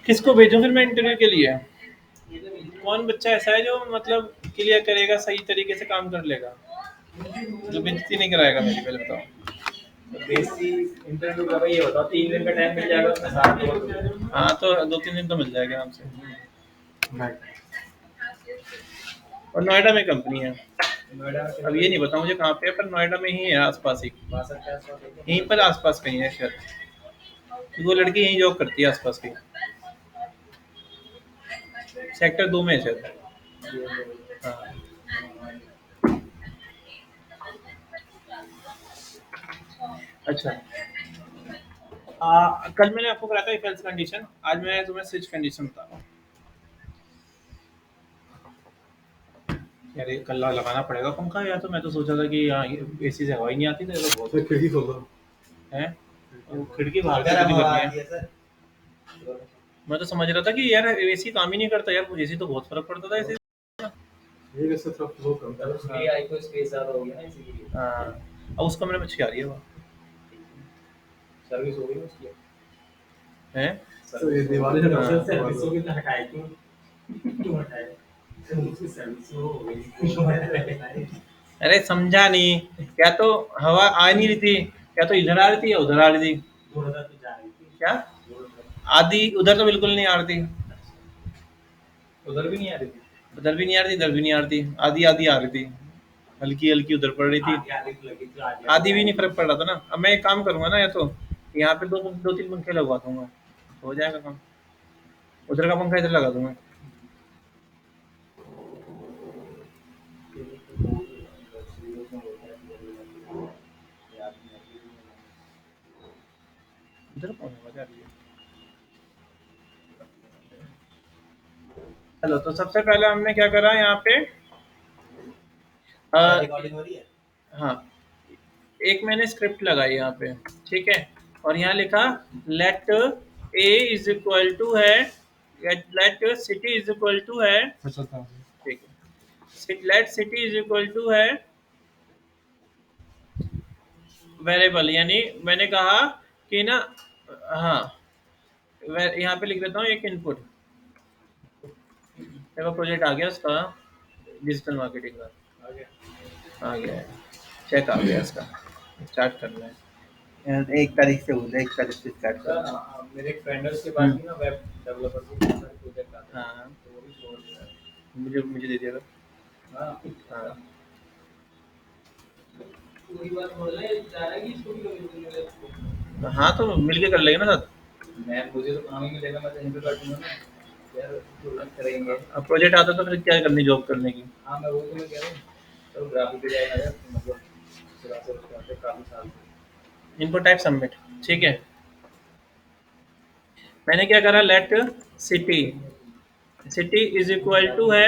किसको भेजूं फिर मैं इंटरव्यू के लिए? कौन बच्चा ऐसा है जो मतलब क्लियर करेगा, सही तरीके से काम कर लेगा, जो बेइज्जती नहीं कराएगा मेरी? पहले बताओ। बेसिक इंटरव्यू का ये होता है 3 दिन का टाइम मिल जाएगा उसमें 7 लोग। हाँ तो 2-3 दिन तो मिल जाएगा आराम से। और नोएडा में कंपनी है, अब ये नहीं बताऊँ मुझे कहाँ पे है, पर नोएडा में ही है, आसपास ही, यहीं पर आसपास कहीं है शायद, क्योंकि वो लड़की यहीं जॉब करती है आसपास की, सेक्टर 2 में है शायद। हाँ। अच्छा, कल मैंने आपको कराया था इफ एल्स कंडीशन, आज मैं तुम्हें स्विच कंडीशन बता रहा हूँ। यार ये कल लगाना पड़ेगा पंखा, या तो मैं तो सोचा था कि यहाँ एसी से हवा ही नहीं आती, तो बहुत खिड़की खोल दो है, वो खिड़की बाहर से करनी पड़ती है। मैं तो समझ रहा था कि यार एसी काम ही नहीं करता यार, एसी तो बहुत फर्क पड़ता था एसी। ये कैसे थोड़ा फ्लो करता है उसके आई को स्पेस ज्यादा हो गया ना इसीलिए। हाँ, अब उस कमरे में अच्छी आ रही है वो सर्विस हो गई उसकी है। तो ये दीवारें हटा हाँ। सर्विस हो गई तो हटाए क्यों हटाए उसकी सर्विस हो गई। अरे समझा नहीं, या तो हवा आ नहीं रही थी, या तो इधर आ रही थी या उधर आ रही थी। उधर तो जा रही थी क्या आधी उधर तो बिल्कुल नहीं आ रही थी, उधर भी नहीं आ रही थी, उधर भी नहीं आ रही थी, इधर भी नहीं आ रही थी, आधी आधी आ रही थी, हल्की हल्की उधर पड़ रही थी, आधी भी नहीं फर्क पड़ रहा था ना। अब मैं एक काम करूंगा ना, या तो यहाँ पे 2-3 पंखे लगवा दूंगा, हो जाएगा काम, उधर का पंखा इधर लगा दूंगा। इधर कौन है, मजा आ रही है। चलो, तो सबसे पहले हमने क्या करा यहाँ पे, रिकॉर्डिंग हो रही है। हाँ, एक मैंने स्क्रिप्ट लगाई यहाँ पे, ठीक है, और यहाँ लिखा let A is equal to है, let city is equal to है, ठीक है, let city is equal to है वेरिएबल, यानी मैंने कहा कि ना, हाँ, यहाँ पे लिख देता हूँ एक इनपुट, देखो प्रोजेक्ट आ गया उसका, डिजिटल मार्केटिंग का आ गया है, चेक आ गया इसका, स्टार्ट करना है, 1 तारीख से हो जाए, 1 तारीख से स्टार्ट करना है। मेरे एक फ्रेंड है उसके पास भी ना वेब डेवलपर की बहुत सारे प्रोजेक्ट आते हैं। हाँ, तो वो भी छोड़ दिया है। मुझे दे दिया। हाँ हाँ, पूरी बात बोल रहे हैं जा रहा है कि इसको भी कभी हाँ तो मिलके कर लेंगे ना साथ। मैं मुझे तो काम ही मिलेगा, मैं तो यहीं पे कर दूंगा ना यार, तो करेंगे। अब प्रोजेक्ट आता तो फिर क्या करनी जॉब करने की। हाँ मैं वो तो मैं कह रहा हूँ, चलो ग्राफिक डिजाइनर है मतलब चला से उसके काफी साल से। इनपुट टाइप सबमिट, ठीक है, मैंने क्या करा, let city, city is equal to है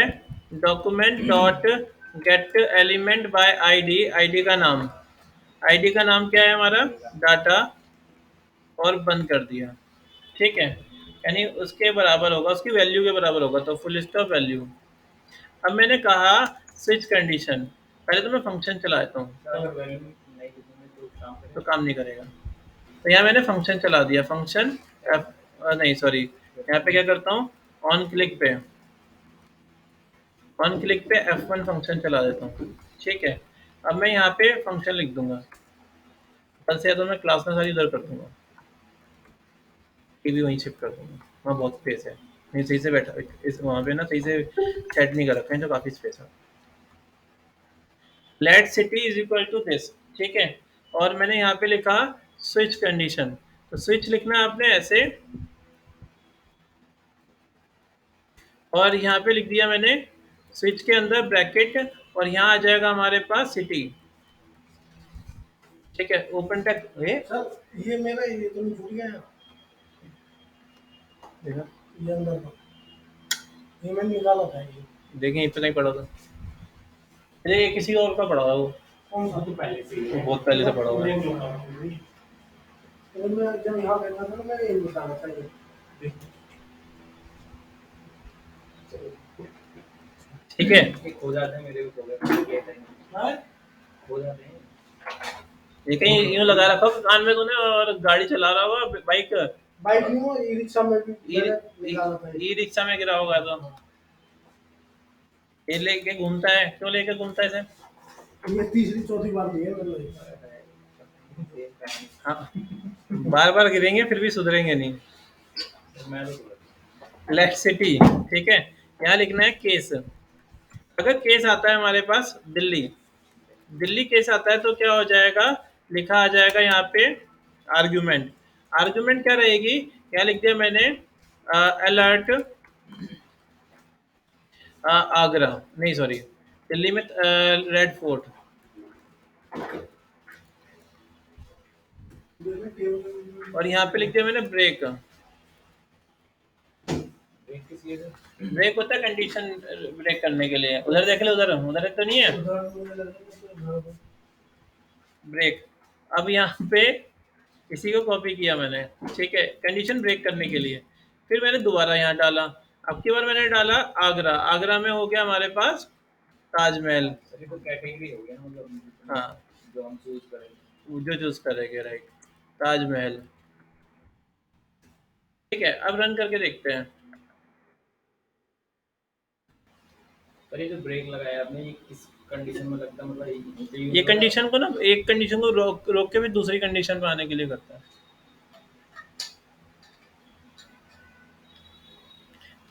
document dot get element by ID, ID का नाम, आईडी का नाम क्या है हमारा डाटा, और बंद कर दिया, ठीक है, यानी उसके बराबर होगा, उसकी वैल्यू के बराबर होगा, तो फुल स्टॉप वैल्यू। अब मैंने कहा स्विच कंडीशन, पहले तो मैं फंक्शन चला देता हूँ तो काम नहीं करेगा, तो यहाँ मैंने फंक्शन चला दिया, फंक्शन नहीं सॉरी, यहाँ पे क्या करता हूँ, ऑन क्लिक पे, ऑन क्लिक पे F1 फंक्शन चला देता हूँ, ठीक है। अब मैं यहाँ पे फंक्शन लिख दूंगा, कल से या तो मैं क्लास में सारी उधर कर दूंगा, भी वहीं शिफ्ट कर दूंगा, वहाँ बहुत स्पेस है, नहीं सही से बैठा इस वहाँ पे ना, सही से सेट नहीं कर रखा है, तो काफ़ी स्पेस है। Let city is equal to this, ठीक है, और मैंने यहाँ पे लिखा स्विच कंडीशन, तो स्विच लिखना है आपने ऐसे, और यहाँ पे लिख दिया मैंने स्विच के अंदर ब्रैकेट, और यहाँ आ जाएगा हमारे पास सिटी, ठीक है, ओपन टेक सर ये मेरा ये तो भूल गया देखा, ये अंदर का ये मैंने निकाला था ये देखें इतना ही पड़ा था, अरे ये किसी और का पड़ा था वो कौन सा तो पहले से ही वो बहुत पहले से पड़ा हुआ है। तो मैं जब यहाँ बैठा था मैं ये निकाला था ये ठीक है, खो जाते हैं मेरे को प्रोग्राम हाँ खो जाते हैं। ये कहीं यूं लगा रखा होगा कान में तूने और गाड़ी चला रहा होगा बाइक। बाइक नहीं हो, ई रिक्शा में भी ई मैंने निकाला था ई रिक्शा में गिरा होगा तो ये लेके घूमता है, क्यों लेके घूमता है इसे? ये तीसरी चौथी बार नहीं है मैंने। हाँ, बार बार गिरेंगे फिर भी सुधरेंगे नहीं। मैं तो बोला था। लेट सिटी, ठीक है। यहाँ लिखना है केस। अगर केस आता है हमारे पास दिल्ली, दिल्ली केस आता है तो क्या हो जाएगा, लिखा आ जाएगा यहाँ पे आर्ग्यूमेंट। आर्ग्यूमेंट क्या रहेगी, यहाँ लिख दिया मैंने अलर्ट आगरा, नहीं सॉरी, दिल्ली में रेड फोर्ट। और यहाँ पे लिख दिया मैंने ब्रेक। ब्रेक किस लिए से? ब्रेक होता है कंडीशन ब्रेक करने के लिए। उधर देख ले, उधर उधर तो नहीं है ब्रेक। अब यहाँ पे इसी को कॉपी किया मैंने, ठीक है, कंडीशन ब्रेक करने के लिए। फिर मैंने दोबारा यहाँ डाला, अब की बार मैंने डाला आगरा। आगरा में हो गया हमारे पास ताजमहल। सर ये तो कैटेगरी हो गया ना, मतलब हाँ, जो हम चूज करेंगे। जो चूज करेंगे, राइट, ताजमहल। ठीक है, अब रन करके देखते हैं। पर ये जो ब्रेक लगाया आपने, ये किस कंडीशन में लगता है, मतलब यहीं पे यूज ये होगा? कंडीशन को ना, एक कंडीशन को रोक रोक के भी दूसरी कंडीशन पे आने के लिए करता है।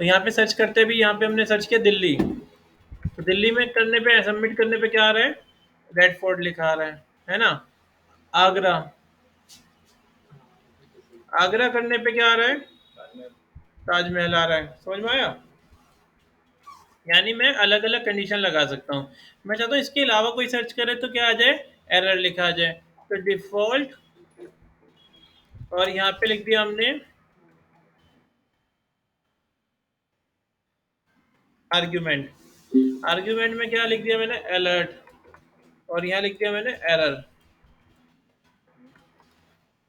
तो यहाँ पे सर्च करते भी, यहाँ पे हमने सर्च किया दिल्ली, तो दिल्ली में करने पे, सबमिट करने पे क्या आ रहा है, रेड फोर्ट लिखा आ रहा है ना। आगरा, आगरा करने पे क्या आ रहा है, बाद में ताजमहल आ रहा है। समझ में आया? यानी मैं अलग अलग कंडीशन लगा सकता हूँ। मैं चाहता हूँ इसके अलावा कोई सर्च करे तो क्या आ जाए, एरर लिखा आ जाए। तो डिफॉल्ट, और यहाँ पे लिख दिया हमने आर्ग्यूमेंट। आर्ग्यूमेंट में क्या लिख दिया मैंने, अलर्ट, और यहाँ लिख दिया मैंने एरर।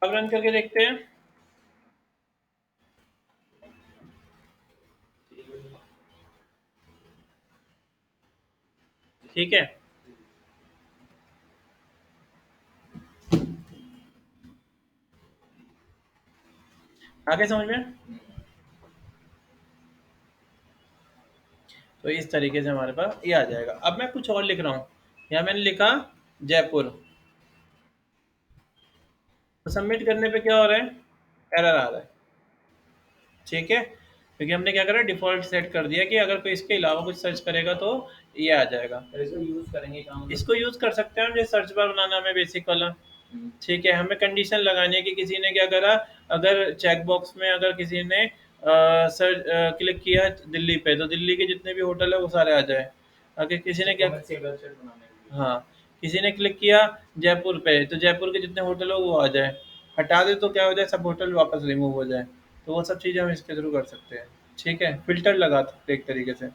अब रन करके देखते हैं। ठीक है, आगे समझ में? तो इस तरीके से हमारे पास ये आ जाएगा। अब मैं कुछ और लिख रहा हूँ, यहाँ मैंने लिखा जयपुर, तो सबमिट करने पे क्या हो रहा है, एरर आ रहा है। ठीक है, क्योंकि हमने क्या करा, डिफॉल्ट सेट कर दिया कि अगर कोई इसके अलावा कुछ सर्च करेगा तो ये आ जाएगा। पर इसको यूज करेंगे कहाँ, मतलब? इसको यूज कर सकते हैं हम, जैसे सर्च बार बनाना हमें बेसिक वाला। ठीक है, हमें कंडीशन लगानी है कि किसी ने क्या करा, अगर चेक बॉक्स में अगर किसी ने सर्च क्लिक किया दिल्ली पे, तो दिल्ली के जितने भी होटल है वो सारे आ जाए। अगर किसी ने क्या, कॉमर्शियल वेबसाइट बनाने के लिए। हाँ, किसी ने क्लिक किया जयपुर पे, तो जयपुर के जितने होटल हो वो आ जाए। हटा दे तो क्या हो जाए, सब होटल वापस रिमूव हो जाए। तो वो सब चीज़ें हम इसके थ्रू कर सकते हैं। ठीक है, फिल्टर लगा सकते हैं एक तरीके से।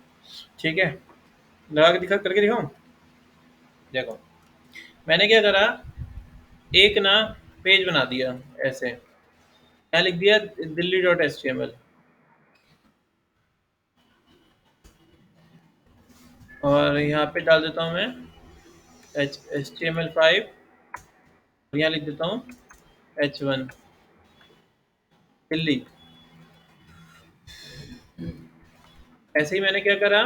ठीक है, लगा के दिखा, करके दिखाऊं? देखो, मैंने क्या करा, एक ना पेज बना दिया ऐसे, यहाँ लिख दिया Delhi dot H T M L, और यहाँ पे डाल देता हूँ मैं एच टी एम एल 5, और यहाँ लिख देता हूँ H1 दिल्ली। ऐसे ही मैंने क्या करा,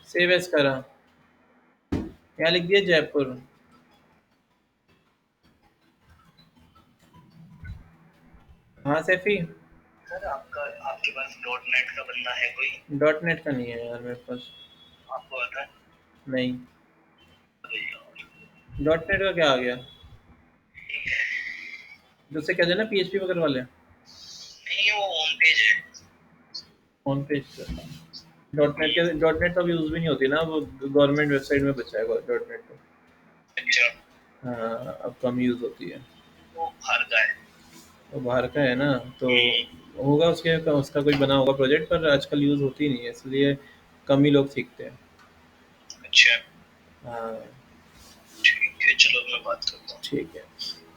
सेव एज करा, यहाँ लिख दिया जयपुर। हाँ सैफी, सर आपका आपके पास डॉट नेट का बंदा है कोई? डॉट नेट का नहीं है यार मेरे पास। आपको आता है? नहीं, अरे यार, डॉट नेट का क्या आ गया, ठीक है। दूसरे क्या देना, PHP वगैरह वाले नहीं वो होम पेज है। Home page. डॉट नेट तो अब यूज़ भी नहीं होती ना, वो गवर्नमेंट वेबसाइट में बचा है डॉट नेट तो। अच्छा, हाँ, अब कम यूज़ होती है। वो बाहर का है। वो बाहर का है ना, तो होगा उसके, उसका कोई बना होगा प्रोजेक्ट, पर आजकल यूज़ होती नहीं है, इसलिए कम ही लोग सीखते हैं। अच्छा, हाँ, ठीक है, चलो मैं बात करता हूँ। ठीक है,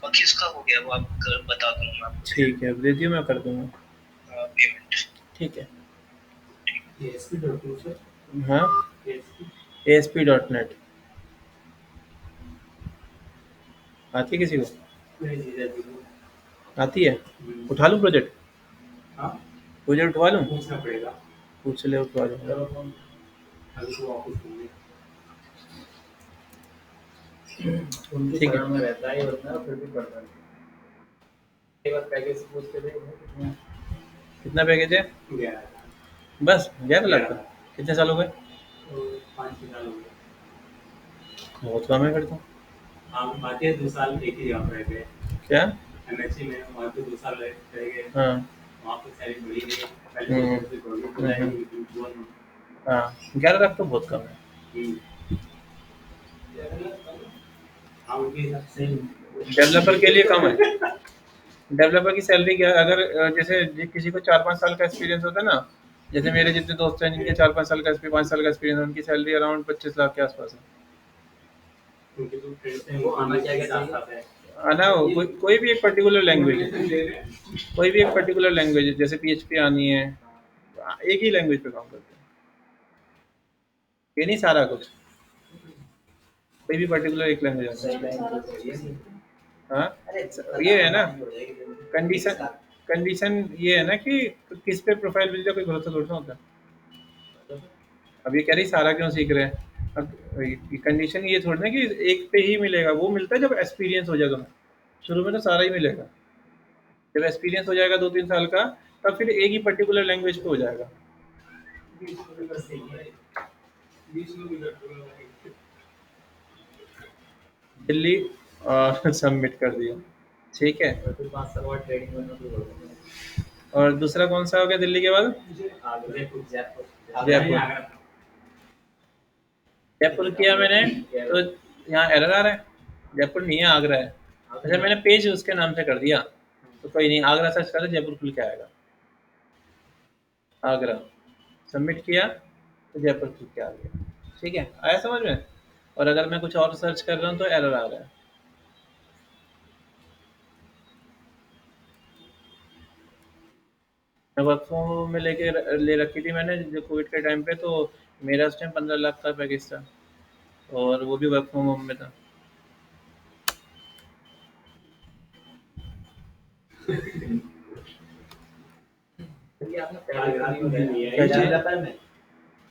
बाकी इसका हो गया, वो आप बता दूंगा मैं आपको। ठीक है, दे दियो, मैं कर दूंगा। पेमेंट। ठीक है, ASP.2 सर, हाँ, ASP। ASP.NET। आती है किसी को? मेरी जीजा जी को। आती है? उठा लूँ प्रोजेक्ट? हाँ, प्रोजेक्ट उठवा लूँ? पूछना पड़ेगा। पूछ ले, उठवा लूँगा। चलो हम अभी तो ऑफिस में उनकी ठीक है। शरण में रहता है ये बंदा, फिर भी पढ़ता है। एक बार पैकेज पूछते थे कितना कितना पैकेज है? 11,000। बस 11 लाख का? कितने साल हो गए? तो 5-6 साल हो गए। बहुत कम है फिर तो। हम बाकी 2 साल एक ही जगह पे रह गए। क्या? एमएससी में वहाँ पे 2 साल रह गए। हाँ। वहाँ पे सैलरी मिली नहीं। पहले हम्म। सोचे थे गवर्नमेंट को जाएगी, लेकिन हुआ नहीं। हाँ, 11 लाख तो बहुत कम है। हाँ, उनके हिसाब से डेवलपर के लिए कम है। डेवलपर की सैलरी क्या है? अगर जैसे किसी को 4-5 साल का एक्सपीरियंस होता है ना, जैसे मेरे जितने दोस्त हैं जिनके 4-5 साल का 5 साल का एक्सपीरियंस है, उनकी सैलरी अराउंड 25 लाख के आसपास है। उनके जो फ्रेंड्स हैं वो आना क्या चाहिए। आना हो कोई भी एक पर्टिकुलर लैंग्वेज है, कोई भी एक पर्टिकुलर लैंग्वेज है, जैसे PHP आनी है, एक ही लैंग्वेज पे काम करते हैं, ये नहीं सारा कुछ, कोई भी पर्टिकुलर एक लैंग्वेज आनी है। हाँ, ये है ना कंडीशन। कंडीशन ये है ना कि किस पे प्रोफाइल मिल जाए, कोई भरोसा थोड़ा ना होता है। अब ये कह रही सारा क्यों सीख रहे हैं, अब कंडीशन ये थोड़ी ना कि एक पे ही मिलेगा, वो मिलता है जब एक्सपीरियंस हो जाएगा तुम्हें। शुरू में तो सारा ही मिलेगा, जब एक्सपीरियंस हो जाएगा 2-3 साल का, तब फिर एक ही पर्टिकुलर लैंग्वेज पे हो जाएगा। दिल्ली और सबमिट कर दिया, ठीक है। फिर 5 साल बाद ट्रेडिंग करना शुरू कर देंगे। और दूसरा कौन सा हो गया दिल्ली के बाद? आगरा, जयपुर। जयपुर। जयपुर किया मैंने तो यहाँ एरर आ रहा है, जयपुर नहीं है, आगरा है। अच्छा, मैंने पेज उसके नाम से कर दिया, तो कोई नहीं, आगरा सर्च करो, जयपुर खुल के आएगा। आगरा सबमिट किया तो जयपुर खुल के आ गया, ठीक है, आया समझ में। और अगर मैं कुछ और सर्च कर रहा हूँ तो एरर आ रहा है। मैं वर्क फ्रॉम होम में ले रखी थी मैंने जो कोविड के टाइम पे, तो मेरा उस टाइम 15 लाख का पैकेज था, और वो भी वर्क फ्रॉम होम में था।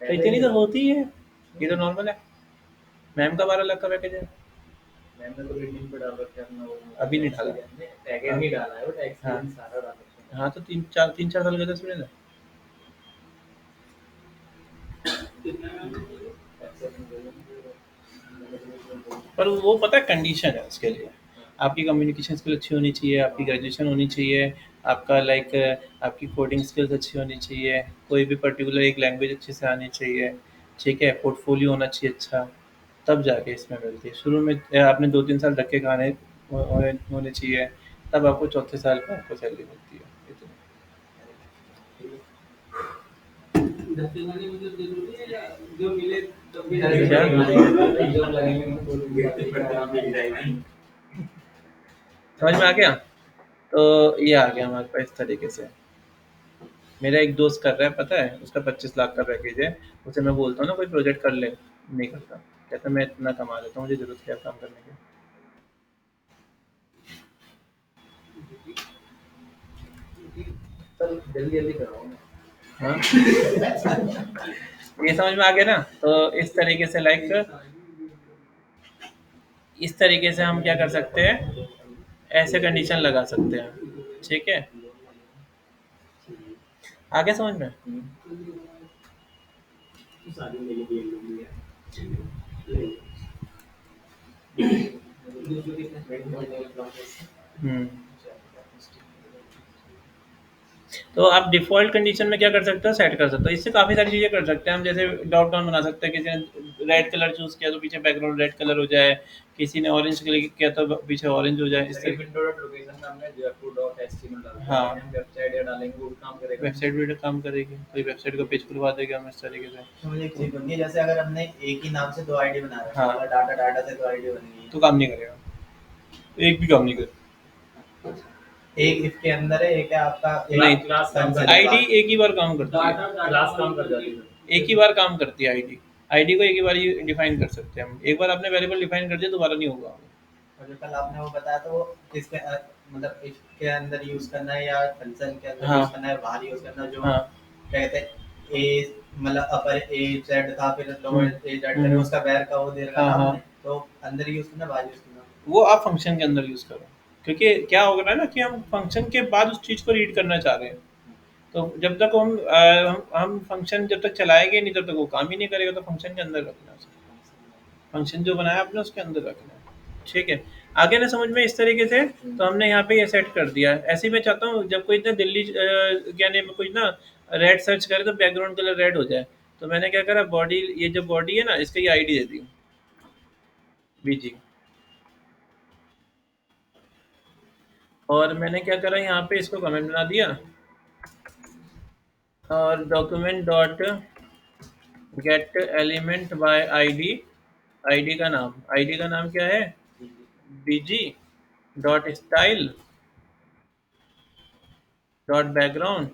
इतनी तो होती है, ये तो नॉर्मल है। मैम का 12 लाख का पैकेज है। मैंने तो LinkedIn पे डाल रखा है अपना वो। अभी नहीं डाला। पैकेज नहीं डाला है, बट हाँ। एक्सपीरियंस सारा डाल रखा है। हाँ, तो 3-4 साल का एक्सपीरियंस है। पर वो पता है कंडीशन है उसके लिए, आपकी कम्युनिकेशन स्किल अच्छी होनी चाहिए, आपकी ग्रेजुएशन होनी चाहिए, आपका लाइक आपकी कोडिंग स्किल्स अच्छी होनी चाहिए, कोई भी पर्टिकुलर एक लैंग्वेज अच्छे से आनी चाहिए, ठीक है, पोर्टफोलियो होना चाहिए अच्छा, तब जाके इसमें मिलती है। शुरू में आपने 2-3 साल धक्के खाने होने चाहिए, तब आपको चौथे साल में आपको सैलरी मिलती है इतनी। जो मिले क्या? जॉब लगेंगे तो मिल जाएगी। समझ में आ गया? तो ये आ गया हमारे पास इस तरीके से। मेरा एक दोस्त कर रहा है, पता है, उसका 25 लाख का पैकेज है। उसे मैं बोलता हूँ ना कोई प्रोजेक्ट कर ले, नहीं करता, कहता मैं इतना कमा लेता हूँ, मुझे जरूरत क्या है काम करने की। सर जल्दी जल्दी कराओ। हाँ, ये समझ में आ गया ना। तो इस तरीके से लाइक इस तरीके से हम क्या कर सकते हैं, ऐसे कंडीशन लगा सकते हैं, ठीक है, आगे समझ में। शादी में भी हम्म। तो आप डिफ़ॉल्ट कंडीशन में क्या कर सकते हो, सेट कर सकते हो। इससे काफ़ी सारी चीज़ें कर सकते हैं हम, जैसे ड्रॉप डाउन बना सकते हैं। किसी ने रेड कलर चूज़ किया तो पीछे बैकग्राउंड रेड कलर हो जाए, किसी ने ऑरेंज क्लिक किया तो पीछे ऑरेंज हो जाए, इस तरह। विंडो डॉट लोकेशन में हमने jaypur.html डाला है। हाँ। हम वेबसाइट या डालेंगे वो काम करेगा। वेबसाइट भी काम करेगी, कोई वेबसाइट का पेज खुलवा देगा हम इस तरीके से। तो मुझे एक चीज बनती है, जैसे अगर हमने एक ही नाम से 2 आईडी बना रखी है, हाँ। अगर डाटा से 2 आईडी बन गई तो काम नहीं करेगा, एक भी काम नहीं करेगा। एक इफ के अंदर है, एक है आपका नहीं, क्लास काम कर आईडी एक ही बार काम करती है, क्लास काम कर जाती है। एक ही बार काम करती है आईडी। आईडी को एक ही बार ही डिफाइन कर सकते हैं हम, एक बार आपने वेरिएबल डिफाइन कर दिया दोबारा नहीं होगा। और जो कल आपने वो बताया था वो किसके मतलब इसके अंदर यूज करना है या फंक्शन के अंदर हाँ। यूज करना है, बाहर यूज करना है, जो हाँ। क्या कहते हैं ए मतलब अपर ए जेड था फिर लोअर ए जेड था, हम्म। उसका वैर का वो दे रखा हाँ, था हाँ। आपने, तो अंदर यूज करना बाहर यूज करना। वो आप फंक्शन के अंदर यूज करो, क्योंकि क्या हो रहा है ना कि हम फंक्शन के बाद उस चीज को रीड करना चाह रहे हैं। तो जब तक हम फंक्शन जब तक चलाएंगे नहीं तब तक वो काम ही नहीं करेगा, तो फंक्शन के अंदर रखना है। फंक्शन जो बनाया आपने उसके अंदर रखना है। ठीक है, आगे ना समझ में इस तरीके से। तो हमने यहाँ पे ये सेट कर दिया। ऐसे ही मैं चाहता हूँ जब कोई ना दिल्ली क्या नेम कोई ना रेड सर्च करे तो बैकग्राउंड कलर रेड हो जाए। तो मैंने क्या करा, बॉडी, ये जो बॉडी है ना इसका ये आईडी दे दी बीजी। और मैंने क्या करा, यहाँ पे इसको कमेंट बना दिया और document dot get element by ID. ID का नाम, आईडी का नाम क्या है, BG dot style dot background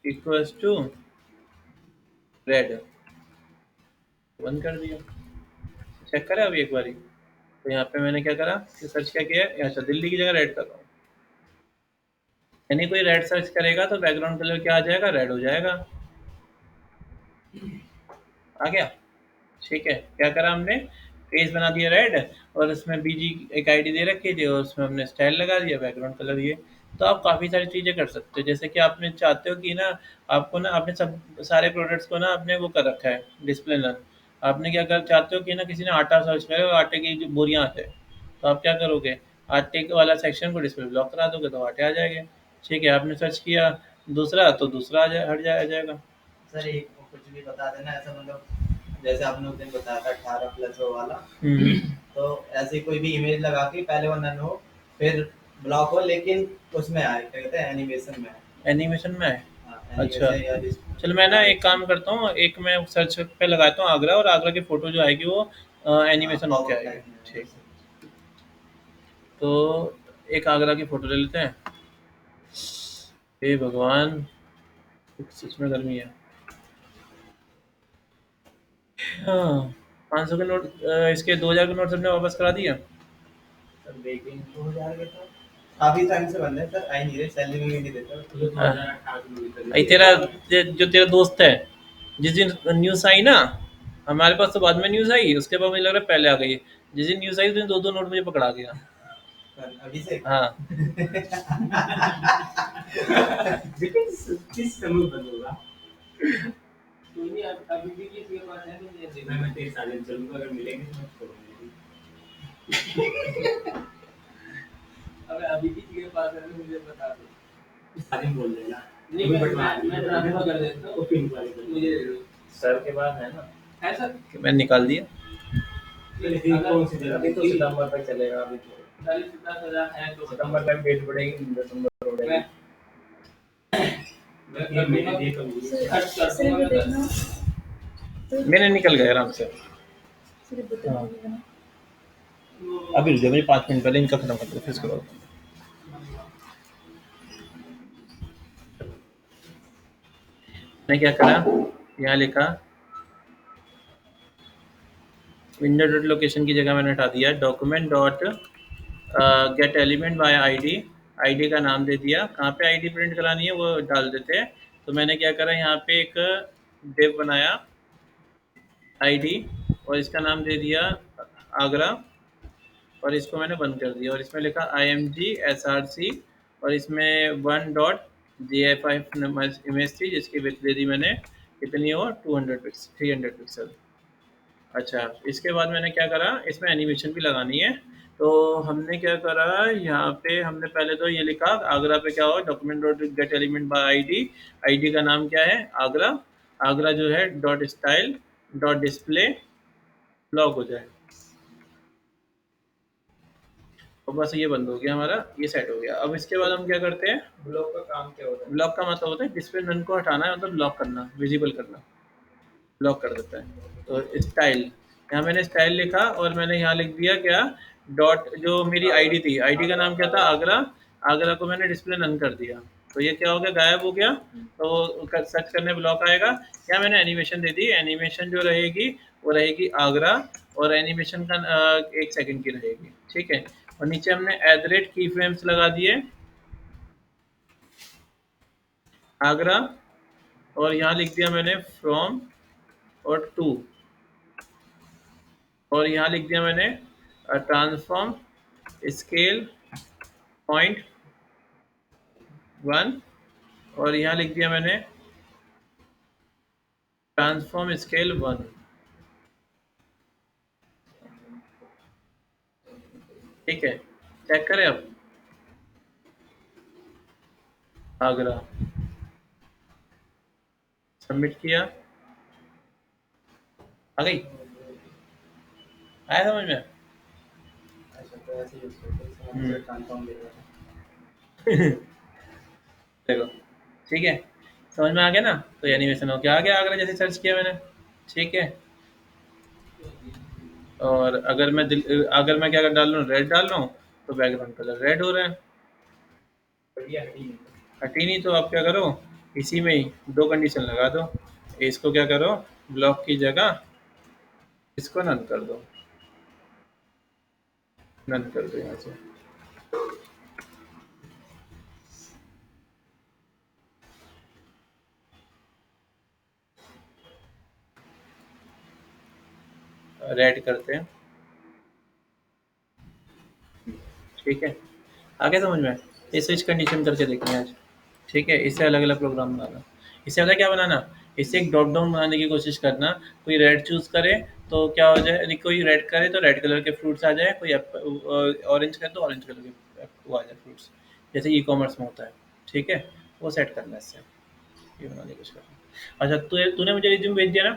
equals to red. बंद कर दिया। चेक करें अभी एक बारी। तो यहाँ पे मैंने क्या करा कि सर्च क्या किया, अच्छा दिल्ली की जगह रेड कर रहा हूँ। यानी कोई रेड सर्च करेगा तो बैकग्राउंड कलर क्या आ जाएगा, रेड हो जाएगा। आ गया। ठीक है, क्या करा हमने, पेज बना दिया रेड और उसमें बीजी एक आईडी दे रखी थी और उसमें हमने स्टाइल लगा दिया, बैकग्राउंड कलर ये। तो आप काफ़ी सारी चीज़ें कर सकते हो, जैसे कि आपने चाहते हो कि ना आपको ना आपने सब सारे प्रोडक्ट्स को ना आपने वो कर रखा है डिस्प्ले नन। आपने क्या कर चाहते हो कि ना किसी ने आटा सर्च करे और आटे की जो बोरियाँ आते हैं, तो आप क्या करोगे, आटे वाला सेक्शन को डिस्प्ले ब्लॉक करा दोगे तो आटे आ जाएंगे। ठीक है, आपने सर्च किया दूसरा तो दूसरा आ जाएगा। सर एक कुछ भी बता देना ऐसा, मतलब जैसे आपने उस दिन बताया था 18+ वो वाला, तो ऐसे कोई भी इमेज लगा के पहले वो नन हो फिर ब्लॉक हो, लेकिन उसमें आए क्या कहते हैं एनिमेशन में आए। एनिमेशन में है। हाँ, अच्छा, animation या चलो मैं ना एक काम करता हूँ, एक मैं सर्च पे लगाता हूँ आगरा, और आगरा की फ़ोटो जो आएगी वो एनिमेशन होके आएगी। ठीक, तो एक आगरा की फ़ोटो ले लेते हैं। हे भगवान, सच में गर्मी है। हाँ, 500 के नोट इसके 2000 के नोट सबने वापस करा दिया। सर बेकिंग 2000 के तो काफी टाइम से बंद है सर, आई नहीं रहे, सैलरी भी नहीं देते। भाई तेरा जो तेरा दोस्त है, जिस दिन न्यूज़ आई ना, हमारे पास तो बाद में न्यूज़ आई, उसके बाद मुझे लग रहा है पहले आ गई। जिस दिन न्यूज़ आई उस दिन 2-2 नोट मुझे पकड़ा गया। अभी से हाँ। किस समय बंद होगा? कोई नहीं, अभी भी किसी के पास है नहीं, देखना मैं तेरे साथ चलूंगा, अगर मिलेंगे तो मैं छोड़ूंगा। अगर अभी किसी के पास है तो मुझे बता दो, सारी बोल देना। नहीं मैं ट्रांसफर कर देता हूँ, पिन वाले मुझे सर के पास है ना, है सर। कि मैंने निकाल दिया। कौन सी जगह? अभी तो सितंबर तक चलेगा, अभी तो 40-50 है, तो सितंबर तक डेट बढ़ेगी, दिसंबर बढ़ेगी। मैंने निकल गया आराम से। हाँ। अभी रुक जाओ, मुझे 5 मिनट पहले इनका खत्म कर दो, फिर उसके बाद मैं क्या करा, यहाँ लिखा विंडो डॉट लोकेशन की जगह मैंने हटा दिया document dot get element by ID. ID का नाम दे दिया, कहाँ पे आईडी प्रिंट करानी है वो डाल देते हैं। तो मैंने क्या करा, यहाँ पे एक डिव बनाया आईडी और इसका नाम दे दिया आगरा, और इसको मैंने बंद कर दिया और इसमें लिखा IMG SRC, और इसमें 1.jpeg इमेज थी जिसकी विड्थ दे दी मैंने कितनी हो 200 पिक्सल 300 पिक्सल। अच्छा, इसके बाद मैंने क्या करा, इसमें एनिमेशन भी लगानी है। तो हमने क्या करा, यहाँ पे हमने पहले तो ये लिखा आगरा पे क्या हो, document dot get element by ID. ID का नाम क्या है, आगरा। आगरा जो है dot style dot display block हो जाए, और बस ये बंद हो गया हमारा, ये सेट हो गया। अब इसके बाद हम क्या करते हैं, ब्लॉक का काम क्या होता है? ब्लॉक का मतलब होता है डिस्प्ले नन को हटाना है, मतलब ब्लॉक करना, विजिबल करना, ब्लॉक कर देता है। तो स्टाइल, यहाँ मैंने स्टाइल लिखा और मैंने यहाँ लिख दिया क्या, डॉट जो मेरी आईडी थी, आईडी का नाम क्या था आगरा। आगरा को मैंने डिस्प्ले नन कर दिया, तो ये क्या हो गया, गायब हो गया। तो सर्च करने ब्लॉक आएगा। क्या मैंने एनिमेशन दे दी, एनिमेशन जो रहेगी वो रहेगी आगरा, और एनिमेशन का 1 सेकंड की रहेगी, ठीक है। और नीचे हमने @ की फ्रेम्स लगा दिए आगरा, और यहाँ लिख दिया मैंने फ्रॉम और टू, और यहाँ लिख दिया मैंने ट्रांसफॉर्म स्केल .1, और यहाँ लिख दिया मैंने ट्रांसफॉर्म स्केल 1। ठीक है, चेक करें अब आगरा, सबमिट किया, आ गई, आया समझ में? अच्छा तो ऐसे यूज करते हैं, इसमें ट्रांसफॉर्म ले रहा देखो, ठीक है, समझ में आ गया ना? तो एनिमेशन हो क्या आ गया आगरा जैसे सर्च किया मैंने, ठीक है। और अगर मैं क्या डाल रहा हूँ, रेड डाल रहा हूँ, तो बैकग्राउंड कलर रेड हो रहा है। बढ़िया हटी नहीं तो आप क्या करो, इसी में ही 2 कंडीशन लगा दो। इसको क्या करो, ब्लॉक की जगह इसको नन कर दो, नन कर दो यहाँ से। रेड करते हैं, ठीक है, आगे समझ में? ये स्विच कंडीशन करके देखेंगे आज, ठीक है। इससे अलग अलग प्रोग्राम बनाना, इससे पता क्या बनाना, इससे एक ड्रॉप डाउन बनाने की कोशिश करना। कोई रेड चूज करे तो क्या हो जाए, यदि कोई रेड करे तो रेड कलर के फ्रूट्स आ जाए, कोई ऑरेंज करे तो ऑरेंज कलर के वो आ जाए फ्रूट्स, जैसे ई कॉमर्स में होता है, ठीक है। वो सेट करना है इससे, ये बनाने की कोशिश करना। अच्छा, तूने मुझे रिज्यूम भेज दिया ना,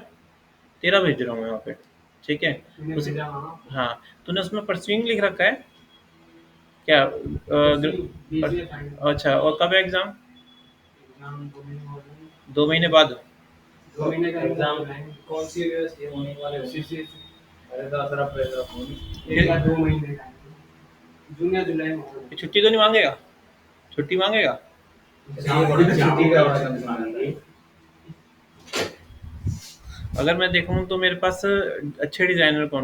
तेरा भेज रहा हूँ मैं वहाँ पे, ठीक है। हाँ, तूने उसमें परस्यूइंग लिख रखा है क्या? अच्छा, और कब है एग्ज़ाम? 2 महीने बाद? 2 महीने का एग्जाम है। कौन सी यूनिवर्सिटी होने वाले हो? अरे 10 अप्रैल तक होनी। एक या 2 महीने का जून या जुलाई में होगा। छुट्टी तो नहीं मांगेगा? छुट्टी मांगेगा? छुट्टी का मांगेंगे। अगर मैं देखूँ तो मेरे पास अच्छे डिज़ाइनर कौन